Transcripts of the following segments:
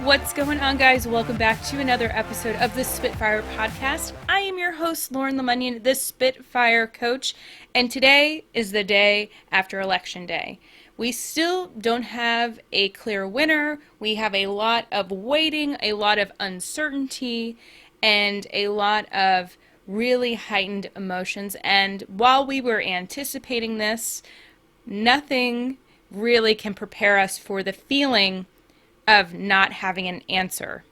What's going on, guys? Welcome back to another episode of the Spitfire Podcast. I am your host, Lauren Lemunion, the Spitfire Coach, and today is the day after Election Day. We still don't have a clear winner. We have a lot of waiting, a lot of uncertainty, and a lot of really heightened emotions. And while we were anticipating this, nothing really can prepare us for the feeling of not having an answer.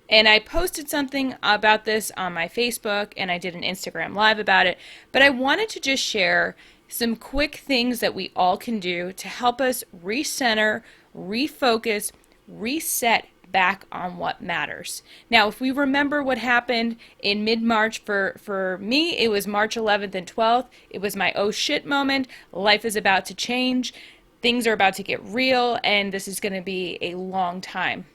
And I posted something about this on my Facebook and I did an Instagram live about it, but I wanted to just share some quick things that we all can do to help us recenter, refocus, reset back on what matters. Now, if we remember what happened in mid-March, for me, it was March 11th and 12th. It was my oh shit moment. Life is about to change. Things are about to get real, and this is going to be a long time.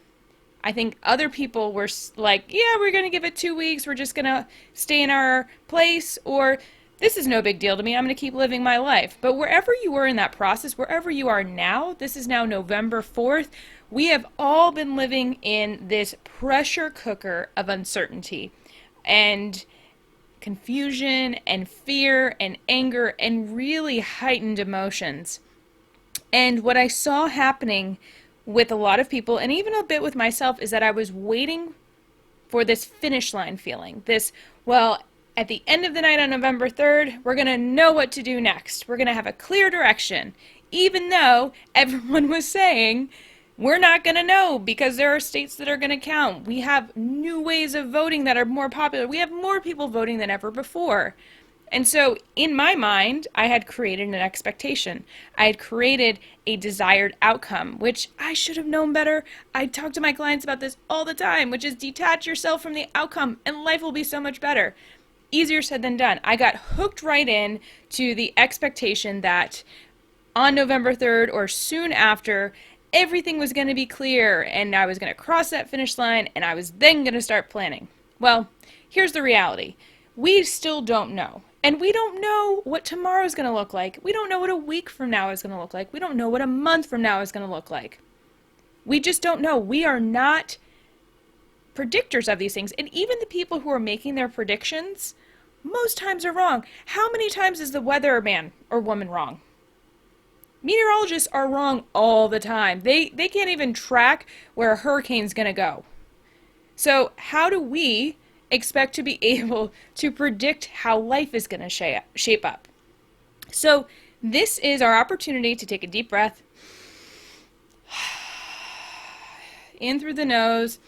I think other people were like, yeah, we're going to give it 2 weeks. We're just going to stay in our place, or this is no big deal to me. I'm going to keep living my life. But wherever you were in that process, wherever you are now, this is now November 4th, we have all been living in this pressure cooker of uncertainty and confusion and fear and anger and really heightened emotions. And what I saw happening with a lot of people, and even a bit with myself, is that I was waiting for this finish line feeling. This, well, at the end of the night on November 3rd, we're going to know what to do next. We're going to have a clear direction. Even though everyone was saying, we're not going to know because there are states that are going to count. We have new ways of voting that are more popular. We have more people voting than ever before. And so in my mind, I had created an expectation. I had created a desired outcome, which I should have known better. I talk to my clients about this all the time, which is detach yourself from the outcome and life will be so much better. Easier said than done. I got hooked right in to the expectation that on November 3rd or soon after, everything was going to be clear and I was going to cross that finish line and I was then going to start planning. Well, here's the reality. We still don't know. And we don't know what tomorrow is going to look like. We don't know what a week from now is going to look like. We don't know what a month from now is going to look like. We just don't know. We are not predictors of these things. And even the people who are making their predictions, most times are wrong. How many times is the weatherman or woman wrong? Meteorologists are wrong all the time. They can't even track where a hurricane's going to go. So how do we expect to be able to predict how life is going to shape up? So this is our opportunity to take a deep breath in through the nose,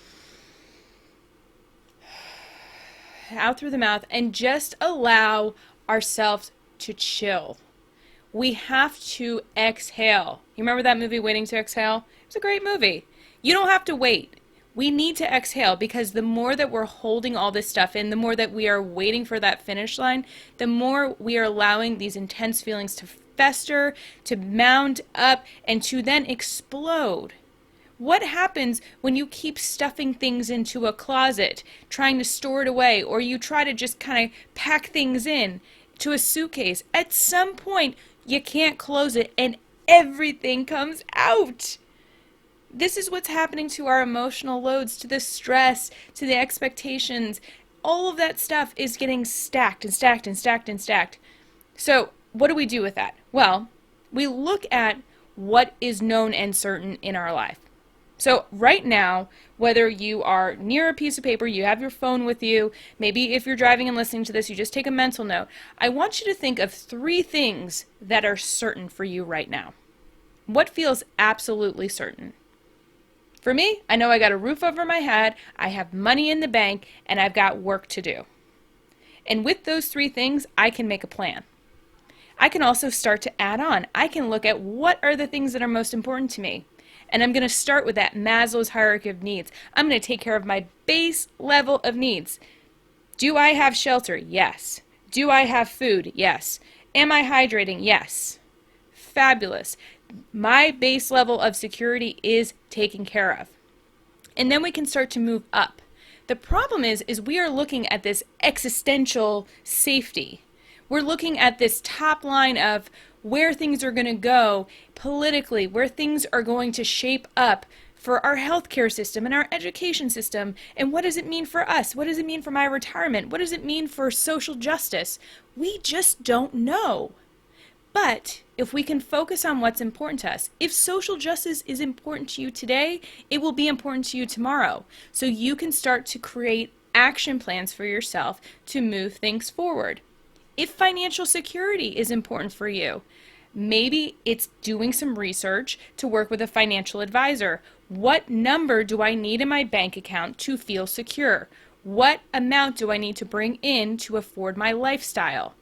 out through the mouth, and just allow ourselves to chill. We have to exhale. You remember that movie, Waiting to Exhale? It was a great movie. You don't have to wait. We need to exhale, because the more that we're holding all this stuff in, the more that we are waiting for that finish line, the more we are allowing these intense feelings to fester, to mount up, and to then explode. What happens when you keep stuffing things into a closet, trying to store it away, or you try to just kind of pack things in to a suitcase? At some point, you can't close it, and everything comes out. This is what's happening to our emotional loads, to the stress, to the expectations. All of that stuff is getting stacked and stacked and stacked and stacked. So what do we do with that? Well, we look at what is known and certain in our life. So right now, whether you are near a piece of paper, you have your phone with you, maybe if you're driving and listening to this, you just take a mental note. I want you to think of 3 things that are certain for you right now. What feels absolutely certain? For me, I know I got a roof over my head, I have money in the bank, and I've got work to do. And with those 3 things, I can make a plan. I can also start to add on. I can look at what are the things that are most important to me. And I'm going to start with that Maslow's hierarchy of needs. I'm going to take care of my base level of needs. Do I have shelter? Yes. Do I have food? Yes. Am I hydrating? Yes. Fabulous. My base level of security is taken care of. And then we can start to move up. The problem is we are looking at this existential safety. We're looking at this top line of where things are going to go politically, where things are going to shape up for our healthcare system and our education system. And what does it mean for us? What does it mean for my retirement? What does it mean for social justice? We just don't know. But if we can focus on what's important to us, if social justice is important to you today, it will be important to you tomorrow. So you can start to create action plans for yourself to move things forward. If financial security is important for you, maybe it's doing some research to work with a financial advisor. What number do I need in my bank account to feel secure? What amount do I need to bring in to afford my lifestyle?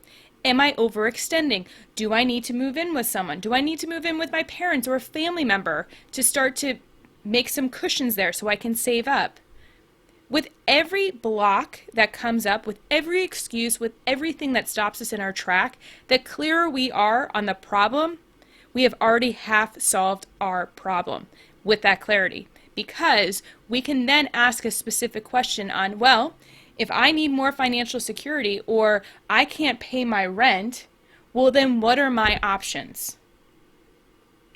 Am I overextending? Do I need to move in with someone? Do I need to move in with my parents or a family member to start to make some cushions there so I can save up? With every block that comes up, with every excuse, with everything that stops us in our track, the clearer we are on the problem, we have already half solved our problem with that clarity. Because we can then ask a specific question on, well, if I need more financial security or I can't pay my rent, well then what are my options?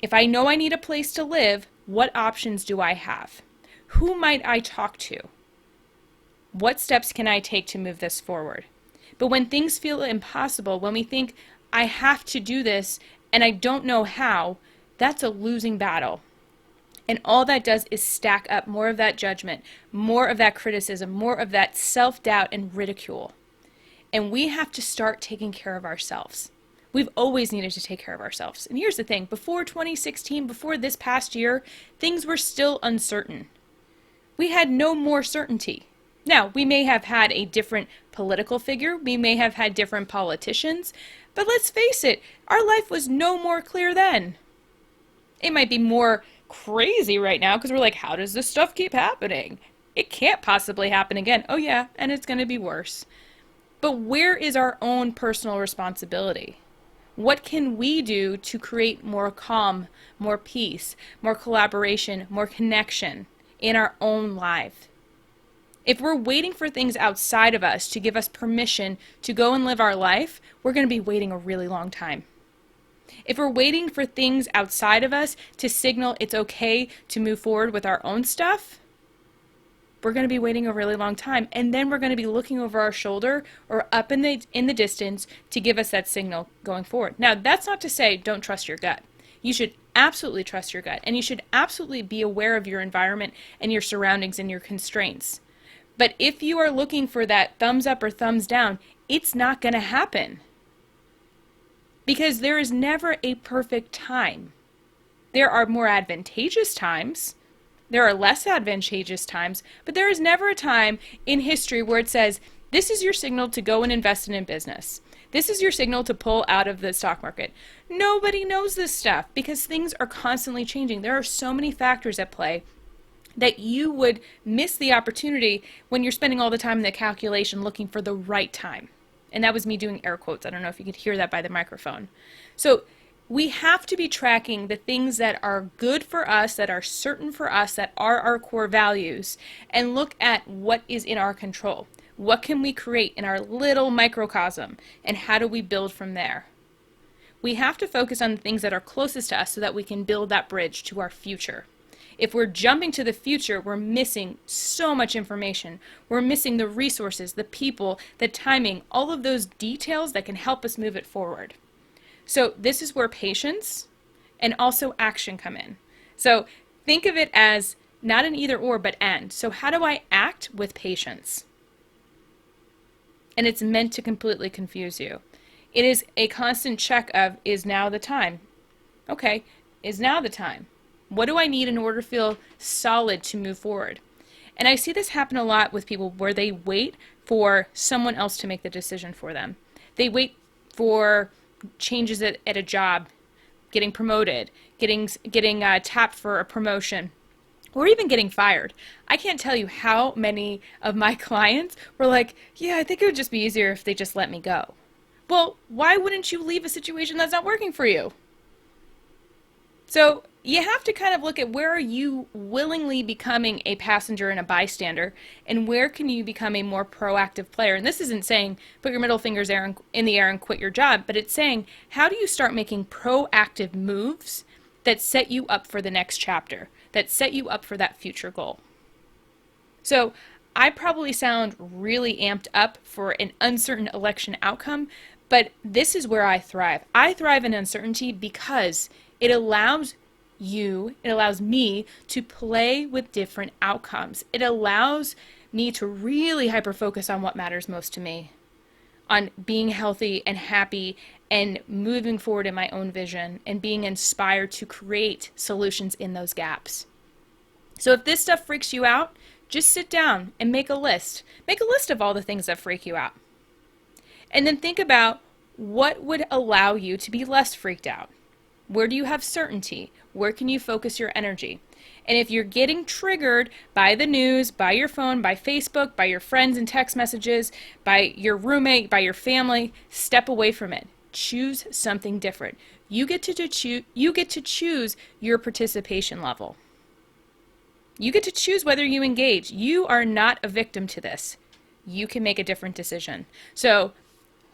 If I know I need a place to live, what options do I have? Who might I talk to? What steps can I take to move this forward? But when things feel impossible, when we think I have to do this and I don't know how, that's a losing battle. And all that does is stack up more of that judgment, more of that criticism, more of that self-doubt and ridicule. And we have to start taking care of ourselves. We've always needed to take care of ourselves. And here's the thing, before 2016, before this past year, things were still uncertain. We had no more certainty. Now, we may have had a different political figure, we may have had different politicians, but let's face it, our life was no more clear then. It might be more crazy right now because we're like, how does this stuff keep happening? It can't possibly happen again. Oh yeah, and it's going to be worse. But where is our own personal responsibility? What can we do to create more calm, more peace, more collaboration, more connection in our own life? If we're waiting for things outside of us to give us permission to go and live our life, we're going to be waiting a really long time. If we're waiting for things outside of us to signal it's okay to move forward with our own stuff, we're going to be waiting a really long time. And then we're going to be looking over our shoulder or up in the distance to give us that signal going forward. Now, that's not to say don't trust your gut. You should absolutely trust your gut. And you should absolutely be aware of your environment and your surroundings and your constraints. But if you are looking for that thumbs up or thumbs down, it's not going to happen. Because there is never a perfect time. There are more advantageous times. There are less advantageous times. But there is never a time in history where it says, this is your signal to go and invest in a business. This is your signal to pull out of the stock market. Nobody knows this stuff because things are constantly changing. There are so many factors at play that you would miss the opportunity when you're spending all the time in the calculation looking for the right time. And that was me doing air quotes. I don't know if you could hear that by the microphone. So we have to be tracking the things that are good for us, that are certain for us, that are our core values, and look at what is in our control. What can we create in our little microcosm, and how do we build from there? We have to focus on the things that are closest to us so that we can build that bridge to our future. If we're jumping to the future, we're missing so much information. We're missing the resources, the people, the timing, all of those details that can help us move it forward. So this is where patience and also action come in. So think of it as not an either or, but and. So how do I act with patience? And it's meant to completely confuse you. It is a constant check of, is now the time? Okay, is now the time? What do I need in order to feel solid to move forward? And I see this happen a lot with people where they wait for someone else to make the decision for them. They wait for changes at a job, getting promoted, getting tapped for a promotion, or even getting fired. I can't tell you how many of my clients were like, yeah, I think it would just be easier if they just let me go. Well, why wouldn't you leave a situation that's not working for you? So you have to kind of look at where are you willingly becoming a passenger and a bystander, and where can you become a more proactive player. And this isn't saying put your middle fingers in the air and quit your job, but it's saying how do you start making proactive moves that set you up for the next chapter, that set you up for that future goal. So I probably sound really amped up for an uncertain election outcome, but this is where I thrive. I thrive in uncertainty because it allows me to play with different outcomes. It allows me to really hyper focus on what matters most to me, on being healthy and happy and moving forward in my own vision and being inspired to create solutions in those gaps. So if this stuff freaks you out, just sit down and make a list. Make a list of all the things that freak you out. And then think about what would allow you to be less freaked out. Where do you have certainty? Where can you focus your energy? And if you're getting triggered by the news, by your phone, by Facebook, by your friends and text messages, by your roommate, by your family, step away from it. Choose something different. You get to choose your participation level. You get to choose whether you engage. You are not a victim to this. You can make a different decision. So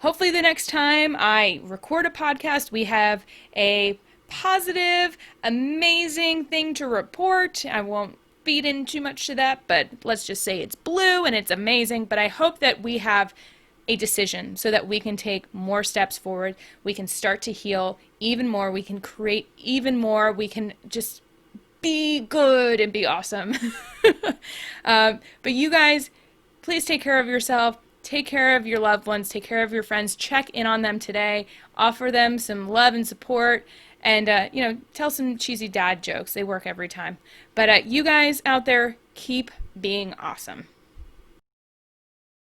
hopefully the next time I record a podcast, we have a positive, amazing thing to report. I won't feed in too much to that, but let's just say it's blue and it's amazing. But I hope that we have a decision so that we can take more steps forward. We can start to heal even more. We can create even more. We can just be good and be awesome. But you guys, please take care of yourself. Take care of your loved ones. Take care of your friends. Check in on them today. Offer them some love and support. And, tell some cheesy dad jokes. They work every time. But you guys out there, keep being awesome.